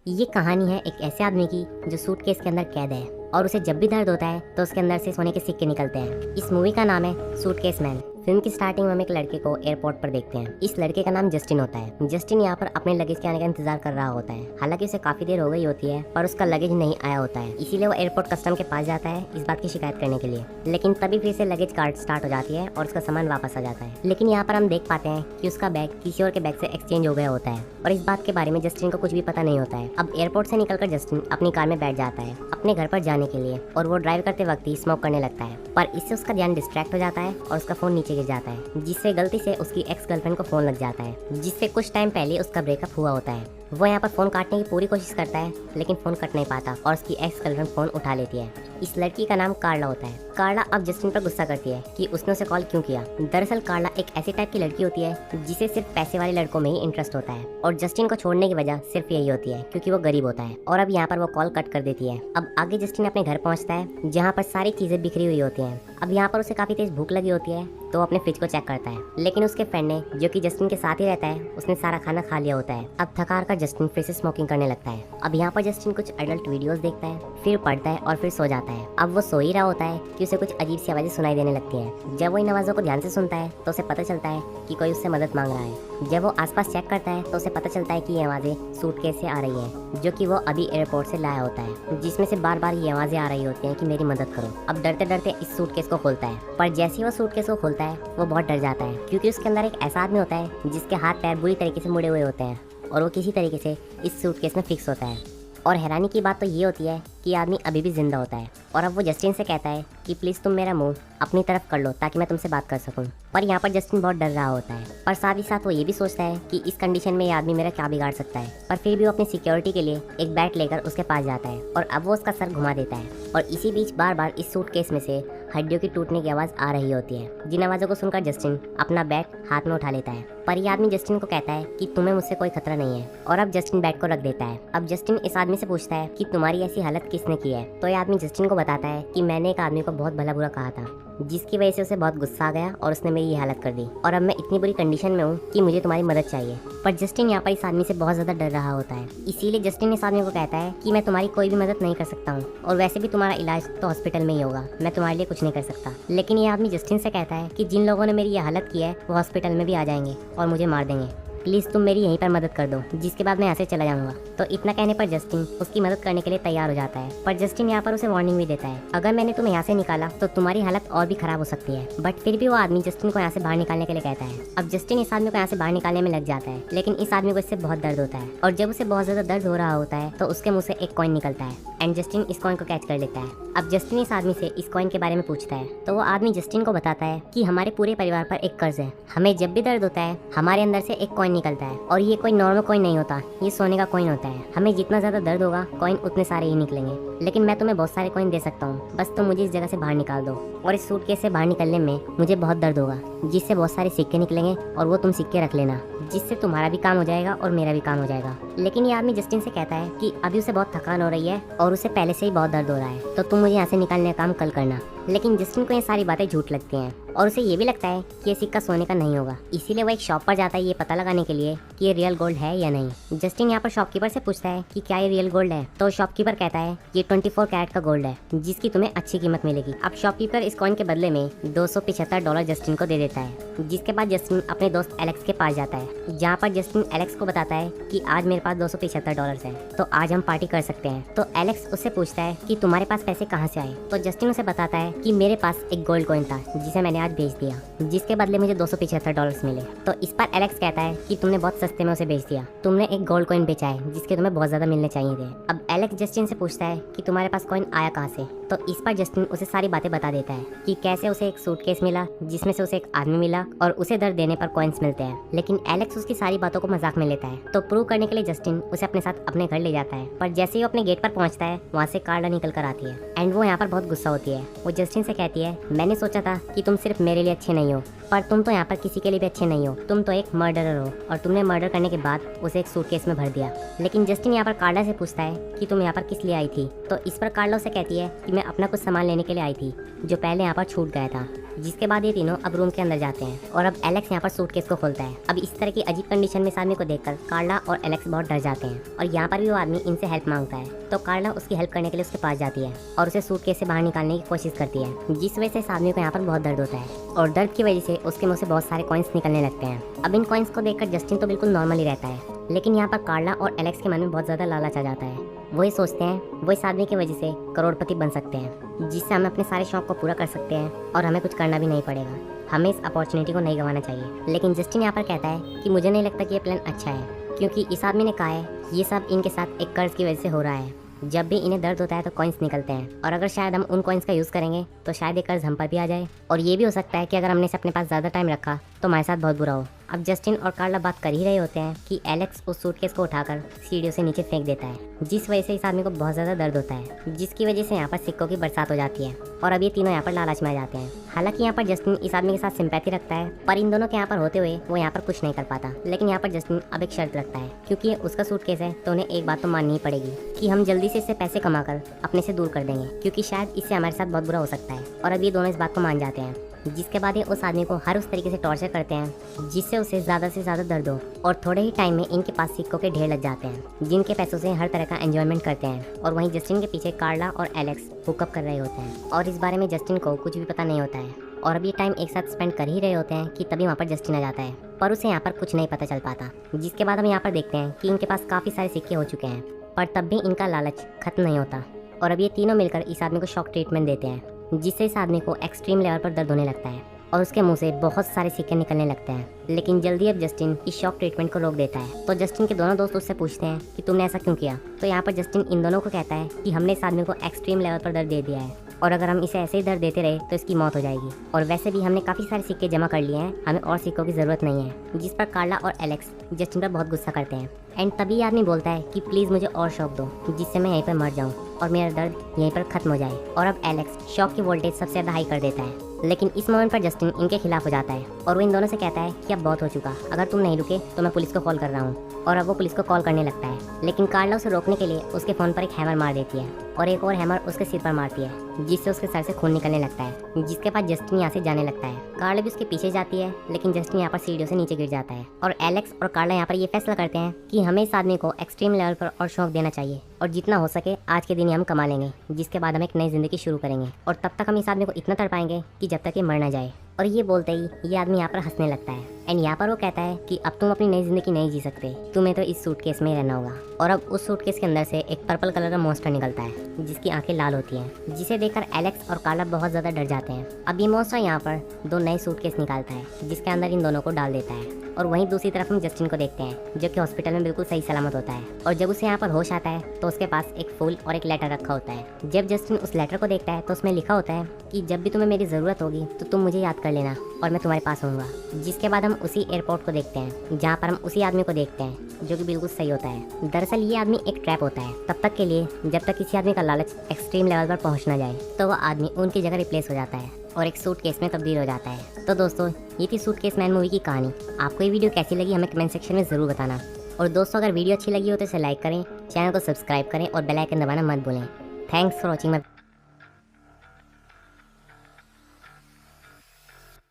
ये कहानी है एक ऐसे आदमी की जो सूटकेस के अंदर कैद है और उसे जब भी दर्द होता है तो उसके अंदर से सोने के सिक्के निकलते हैं। इस मूवी का नाम है सूटकेस मैन। फिल्म की स्टार्टिंग में हम एक लड़के को एयरपोर्ट पर देखते हैं। इस लड़के का नाम जस्टिन होता है। जस्टिन यहाँ पर अपने लगेज के आने का इंतजार कर रहा होता है। हालांकि उसे काफी देर हो गई होती है पर उसका लगेज नहीं आया होता है, इसीलिए वो एयरपोर्ट कस्टम के पास जाता है इस बात की शिकायत करने के लिए। लेकिन तभी फिर से लगेज कार्ड स्टार्ट हो जाती है और उसका सामान वापस आ जाता है। लेकिन यहाँ पर हम देख पाते हैं कि उसका बैग किसी और के बैग से एक्सचेंज हो गया होता है और इस बात के बारे में जस्टिन को कुछ भी पता नहीं होता है। अब एयरपोर्ट से निकलकर जस्टिन अपनी कार में बैठ जाता है अपने घर पर जाने के लिए और वो ड्राइव करते वक्त ही स्मोक करने लगता है, पर इससे उसका ध्यान डिस्ट्रैक्ट हो जाता है और उसका फोन नीचे गिर जाता है, जिससे गलती से उसकी एक्स गर्लफ्रेंड को फोन लग जाता है, जिससे कुछ टाइम पहले उसका ब्रेकअप हुआ होता है। वो यहाँ पर फोन काटने की पूरी कोशिश करता है लेकिन फोन कट नहीं पाता और उसकी एक्स गर्लफ्रेंड फोन उठा लेती है। इस लड़की का नाम कार्ला होता है। कार्ला अब जस्टिन पर गुस्सा करती है कि उसने उसे कॉल क्यों किया। दरअसल कार्ला एक ऐसी टाइप की लड़की होती है जिसे सिर्फ पैसे वाले लड़कों में ही इंटरेस्ट होता है और जस्टिन को छोड़ने की वजह सिर्फ यही होती है क्योंकि वो गरीब होता है। और अब यहाँ पर वो कॉल कट कर देती है। अब आगे जस्टिन अपने घर पहुँचता है जहाँ पर सारी चीजें बिखरी हुई होती है। अब यहाँ पर उसे काफी तेज भूख लगी होती है तो अपने फ्रिज को चेक करता है, लेकिन उसके फ्रेंड ने जो कि जस्टिन के साथ ही रहता है उसने सारा खाना खा लिया होता है। अब थकार कर जस्टिन फिर से स्मोकिंग करने लगता है। अब यहाँ पर जस्टिन कुछ एडल्ट वीडियोस देखता है, फिर पढ़ता है और फिर सो जाता है। अब वो सो ही रहा होता है कि उसे कुछ अजीब सी आवाजें सुनाई देने लगती है। जब वो इन आवाजों को ध्यान से सुनता है तो उसे पता चलता है कि कोई उससे मदद मांग रहा है। जब वो आसपास चेक करता है तो उसे पता चलता है कि ये आवाजें सूटकेस से आ रही है जो कि वो अभी एयरपोर्ट से लाया होता है, जिसमें से बार बार ये आवाजें आ रही होती हैं कि मेरी मदद करो। अब डरते डरते इस सूटकेस को खोलता है, पर जैसे ही वो सूटकेस को खोलता है वो बहुत डर जाता है क्योंकि उसके अंदर एक ऐसा आदमी होता है जिसके हाथ पैर बुरी तरीके से मुड़े हुए होते हैं और वो किसी तरीके से इस सूटकेस में फिक्स होता है। और हैरानी की बात तो ये होती है कि आदमी अभी भी जिंदा होता है और अब वो जस्टिन से कहता है कि प्लीज़ तुम मेरा मुंह अपनी तरफ कर लो ताकि मैं तुमसे बात कर सकूं। पर यहाँ पर जस्टिन बहुत डर रहा होता है, पर साथ ही साथ वो ये भी सोचता है कि इस कंडीशन में ये आदमी मेरा क्या बिगाड़ सकता है। पर फिर भी वो अपनी सिक्योरिटी के लिए एक बैट लेकर उसके पास जाता है और अब वो उसका सर घुमा देता है और इसी बीच बार बार इस सूटकेस में से हड्डियों की टूटने की आवाज़ आ रही होती है, जिन आवाज़ों को सुनकर जस्टिन अपना बैट हाथ में उठा लेता है। पर यह आदमी जस्टिन को कहता है कि तुम्हें मुझसे कोई खतरा नहीं है और अब जस्टिन बैट को रख देता है। अब जस्टिन इस आदमी से पूछता है कि तुम्हारी ऐसी हालत किसने की है, तो यह आदमी जस्टिन को बताता है कि मैंने एक आदमी को बहुत भला बुरा कहा था जिसकी वजह से उसे बहुत गुस्सा आ गया और उसने मेरी ये हालत कर दी और अब मैं इतनी बुरी कंडीशन में हूँ कि मुझे तुम्हारी मदद चाहिए। पर जस्टिन यहाँ पर इस आदमी से बहुत ज़्यादा डर रहा होता है, इसीलिए जस्टिन इस आदमी को कहता है कि मैं तुम्हारी कोई भी मदद नहीं कर सकता हूँ और वैसे भी तुम्हारा इलाज तो हॉस्पिटल में ही होगा, मैं तुम्हारे लिए कुछ नहीं कर सकता। लेकिन ये आदमी जस्टिन से कहता है कि जिन लोगों ने मेरी ये हालत की है वो हॉस्पिटल में भी आ जाएंगे और मुझे मार देंगे, प्लीज़ तुम मेरी यहीं पर मदद कर दो, जिसके बाद मैं यहाँ से चला जाऊंगा। तो इतना कहने पर जस्टिन उसकी मदद करने के लिए तैयार हो जाता है, पर जस्टिन यहाँ पर उसे वार्निंग भी देता है, अगर मैंने तुम्हें यहाँ से निकाला तो तुम्हारी हालत और भी खराब हो सकती है। बट फिर भी वो आदमी जस्टिन को यहाँ से बाहर निकालने के लिए कहता है। अब जस्टिन इस आदमी को यहाँ से बाहर निकालने में लग जाता है, लेकिन इस आदमी को इससे बहुत दर्द होता है और जब उसे बहुत ज्यादा दर्द हो रहा होता है तो उसके मुँह से एक कॉइन निकलता है एंड जस्टिन इस कॉइन को कैच कर लेता है। अब जस्टिन इस आदमी से इस कॉइन के बारे में पूछता है तो वो आदमी जस्टिन को बताता है कि हमारे पूरे परिवार पर एक कर्ज है, हमें जब भी दर्द होता है हमारे अंदर से एक कॉइन निकलता है और ये कोई नॉर्मल कॉइन नहीं होता, ये सोने का कॉइन होता है। हमें जितना ज्यादा दर्द होगा कॉइन उतने सारे ही निकलेंगे, लेकिन मैं तुम्हें बहुत सारे कॉइन दे सकता हूँ, बस तुम मुझे इस जगह से बाहर निकाल दो। और इस सूटकेस से बाहर निकलने में मुझे बहुत दर्द होगा, जिससे बहुत सारे सिक्के निकलेंगे और वो तुम सिक्के रख लेना, जिससे तुम्हारा भी काम हो जाएगा और मेरा भी काम हो जाएगा। लेकिन ये आदमी जस्टिन से कहता है कि अभी उसे बहुत थकान हो रही है और उसे पहले से ही बहुत दर्द हो रहा है, तो तुम मुझे यहाँ से निकालने का काम कल करना। लेकिन जस्टिन को ये सारी बातें झूठ लगती हैं और उसे ये भी लगता है कि ये सिक्का सोने का नहीं होगा, इसीलिए वो एक शॉप पर जाता है ये पता लगाने के लिए कि ये रियल गोल्ड है या नहीं। जस्टिन यहाँ पर शॉपकीपर से पूछता है कि क्या ये रियल गोल्ड है, तो शॉपकीपर कहता है ये 24 कैरेट का गोल्ड है जिसकी तुम्हें अच्छी कीमत मिलेगी। अब शॉपकीपर इस कॉइन के बदले में $275 जस्टिन को दे देता है, जिसके बाद जस्टिन अपने दोस्त एलेक्स के पास जाता है, जहाँ पर जस्टिन एलेक्स को बताता है कि आज मेरे पास $275 है, तो आज हम पार्टी कर सकते हैं। तो एलेक्स उससे पूछता है कि तुम्हारे पास पैसे कहाँ से आए, तो जस्टिन उसे बताता है कि मेरे पास एक गोल्ड कॉइन था जिसे मैंने आज बेच दिया, जिसके बदले मुझे $275 मिले। तो इस पर एलेक्स कहता है कि तुमने बहुत सस्ते में उसे बेच दिया, तुमने एक गोल्ड कॉइन बेचा है जिसके तुम्हें बहुत ज्यादा मिलने चाहिए थे। अब एलेक्स जस्टिन से पूछता है कि तुम्हारे पास कॉइन आया कहाँ से, तो इस पर जस्टिन उसे सारी बातें बता देता है कि कैसे उसे एक सूटकेस मिला जिसमें से उसे एक आदमी मिला और उसे दर्द देने पर कॉइन्स मिलते हैं। लेकिन एलेक्स उसकी सारी बातों को मजाक में लेता है, तो प्रूव करने के लिए जस्टिन उसे अपने साथ अपने घर ले जाता है। पर जैसे ही वो अपने गेट पर पहुंचता है वहाँ से कार्ला निकल कर आती है एंड वो यहाँ पर बहुत गुस्सा होती है। वो जस्टिन से कहती है मैंने सोचा था कि तुम सिर्फ मेरे लिए अच्छे नहीं हो, पर तुम तो यहाँ पर किसी के लिए भी अच्छे नहीं हो, तुम तो एक मर्डरर हो और तुमने मर्डर करने के बाद उसे एक सूटकेस में भर दिया। लेकिन जस्टिन यहाँ पर कार्ला से पूछता है कि तुम यहाँ पर किस लिए आई थी, तो इस पर कार्ला उसे कहती है कि मैं अपना कुछ सामान लेने के लिए आई थी जो पहले यहाँ पर छूट गया था। जिसके बाद ये तीनों अब रूम के अंदर जाते हैं और अब एलेक्स यहाँ पर सूटकेस को खोलता है। अब इस तरह की अजीब कंडीशन में इस आदमी को देखकर कार्ला और एलेक्स बहुत डर जाते हैं और यहाँ पर भी वो आदमी इनसे हेल्प मांगता है। तो कार्ला उसकी हेल्प करने के लिए उसके पास जाती है और उसे सूटकेस से बाहर निकालने की कोशिश करती है, जिस वजह से इस आदमी को यहाँ पर बहुत दर्द होता है और दर्द की वजह से उसके मुंह से बहुत सारे कॉइन्स निकलने लगते हैं। अब इन कॉइन्स को देखकर जस्टिन तो बिल्कुल नॉर्मल ही रहता है, लेकिन यहाँ पर कार्ला और एलेक्स के मन में बहुत ज़्यादा लालच आ जाता है। वो ये सोचते हैं वो इस आदमी की वजह से करोड़पति बन सकते हैं, जिससे हम अपने सारे शौक को पूरा कर सकते हैं और हमें कुछ करना भी नहीं पड़ेगा। हमें इस अपॉर्चुनिटी को नहीं गंवाना चाहिए। लेकिन जस्टिन यहाँ पर कहता है कि मुझे नहीं लगता कि ये प्लान अच्छा है, क्योंकि इस आदमी ने कहा है ये सब इनके साथ एक कर्ज की वजह से हो रहा है। जब भी इन्हें दर्द होता है तो कॉइन्स निकलते हैं और अगर शायद हम उन कॉइन्स का यूज़ करेंगे तो शायद ये कर्ज हम पर भी आ जाए और ये भी हो सकता है कि अगर हमने इसे अपने पास ज़्यादा टाइम रखा तो हमारे साथ बहुत बुरा हो। अब जस्टिन और कार्ला बात कर ही रहे होते हैं कि एलेक्स उस सूटकेस को उठाकर सीढ़ियों से नीचे फेंक देता है, जिस वजह से इस आदमी को बहुत ज़्यादा दर्द होता है, जिसकी वजह से यहाँ पर सिक्कों की बरसात हो जाती है और अब ये तीनों यहाँ पर लालच में आ जाते हैं। हालांकि यहाँ पर जस्टिन इस आदमी के साथ सिंपैथी रखता है, पर इन दोनों के यहाँ पर होते हुए वो यहाँ पर कुछ नहीं कर पाता। लेकिन यहाँ पर जस्टिन अब एक शर्त रखता है, क्योंकि ये उसका सूटकेस है तो उन्हें एक बात तो माननी ही पड़ेगी कि हम जल्दी से इससे पैसे कमाकर अपने से दूर कर देंगे, क्योंकि शायद इससे हमारे साथ बहुत बुरा हो सकता है। और अब ये दोनों इस बात को मान जाते हैं, जिसके बाद ये उस आदमी को हर उस तरीके से टॉर्चर करते हैं जिससे उसे ज़्यादा से ज़्यादा दर्द हो और थोड़े ही टाइम में इनके पास सिक्कों के ढेर लग जाते हैं, जिनके पैसों से हर तरह का एंजॉयमेंट करते हैं। और वहीं जस्टिन के पीछे कार्ला और एलेक्स हुकअप कर रहे होते हैं और इस बारे में जस्टिन को कुछ भी पता नहीं होता है और अब ये टाइम एक साथ स्पेंड कर ही रहे होते हैं कि तभी वहाँ पर जस्टिन आ जाता है, पर उसे यहाँ पर कुछ नहीं पता चल पाता। जिसके बाद हम यहाँ पर देखते हैं कि इनके पास काफ़ी सारे सिक्के हो चुके हैं, पर तब भी इनका लालच खत्म नहीं होता और अब ये तीनों मिलकर इस आदमी को शॉक ट्रीटमेंट देते हैं, जिससे इस आदमी को एक्सट्रीम लेवल पर दर्द होने लगता है और उसके मुंह से बहुत सारे सिक्के निकलने लगते हैं। लेकिन जल्दी अब जस्टिन इस शॉक ट्रीटमेंट को रोक देता है। तो जस्टिन के दोनों दोस्त उससे पूछते हैं कि तुमने ऐसा क्यों किया। तो यहाँ पर जस्टिन इन दोनों को कहता है कि हमने इस आदमी को एक्सट्रीम लेवल पर दर्द दे दिया है और अगर हम इसे ऐसे ही दर्द देते रहे तो इसकी मौत हो जाएगी और वैसे भी हमने काफ़ी सारे सिक्के जमा कर लिए हैं, हमें और सिक्कों की ज़रूरत नहीं है। जिस पर कार्ला और एलेक्स जस्टिन पर बहुत गुस्सा करते हैं एंड तभी आदमी बोलता है कि प्लीज़ मुझे और शॉक दो, जिससे मैं यहीं पर मर जाऊँ और मेरा दर्द यहीं पर ख़त्म हो जाए। और अब एलेक्स शॉक की वोल्टेज सबसे ज़्यादा हाई कर देता है, लेकिन इस मोमेंट पर जस्टिन इनके खिलाफ हो जाता है और वो इन दोनों से कहता है कि अब बहुत हो चुका, अगर तुम नहीं रुके तो मैं पुलिस को कॉल कर रहा हूँ। और अब वो पुलिस को कॉल करने लगता है, लेकिन कार्ला उसे रोकने के लिए उसके फ़ोन पर एक हैमर मार देती है और एक और हैमर उसके सिर पर मारती है, जिससे उसके सर से खून निकलने लगता है। जिसके बाद जस्टिन यहाँ से जाने लगता है। कार्ला भी उसके पीछे जाती है, लेकिन जस्टिन यहाँ पर सीढ़ियों से नीचे गिर जाता है और एलेक्स और कार्ला यहाँ पर ये फैसला करते हैं कि हमें इस आदमी को एक्सट्रीम लेवल पर और शौक देना चाहिए और जितना हो सके आज के दिन ही हम कमा लेंगे, जिसके बाद हम एक नई जिंदगी शुरू करेंगे और तब तक हम इस आदमी को इतना तड़पाएंगे कि जब तक ये मर ना जाए। और ये बोलते ही ये आदमी यहाँ पर हंसने लगता है एंड यहाँ पर वो कहता है कि अब तुम अपनी नई जिंदगी नहीं जी सकते, तुम्हें तो इस सूटकेस में ही रहना होगा। और अब उस सूटकेस के अंदर से एक पर्पल कलर का मॉन्स्टर निकलता है, जिसकी आंखें लाल होती हैं, जिसे देखकर एलेक्स और कार्ला बहुत ज़्यादा डर जाते हैं। अब ये मॉन्स्टर यहाँ पर 2 नए सूटकेस निकालता है, जिसके अंदर इन दोनों को डाल देता है। और वहीं दूसरी तरफ हम जस्टिन को देखते हैं, जो कि हॉस्पिटल में बिल्कुल सही सलामत होता है और जब उसे यहाँ पर होश आता है तो उसके पास एक फूल और एक लेटर रखा होता है। जब जस्टिन उस लेटर को देखता है तो उसमें लिखा होता है कि जब भी तुम्हें मेरी ज़रूरत होगी तो तुम मुझे याद कर लेना और मैं तुम्हारे पास होऊंगा। जिसके बाद हम उसी एयरपोर्ट को देखते हैं, जहाँ पर हम उसी आदमी को देखते हैं जो कि बिल्कुल सही होता है। दरअसल ये आदमी एक ट्रैप होता है तब तक के लिए जब तक किसी आदमी का लालच एक्सट्रीम लेवल पर पहुँच ना जाए, तो वह आदमी उनकी जगह रिप्लेस हो जाता है और एक सूटकेस में तब्दील हो जाता है। तो दोस्तों, ये थी सूटकेस मैन मूवी की कहानी। आपको ये वीडियो कैसी लगी हमें कमेंट सेक्शन में ज़रूर बताना। और दोस्तों, अगर वीडियो अच्छी लगी हो तो इसे लाइक करें, चैनल को सब्सक्राइब करें और बेल आइकन दबाना मत भूलें। Thanks for watching my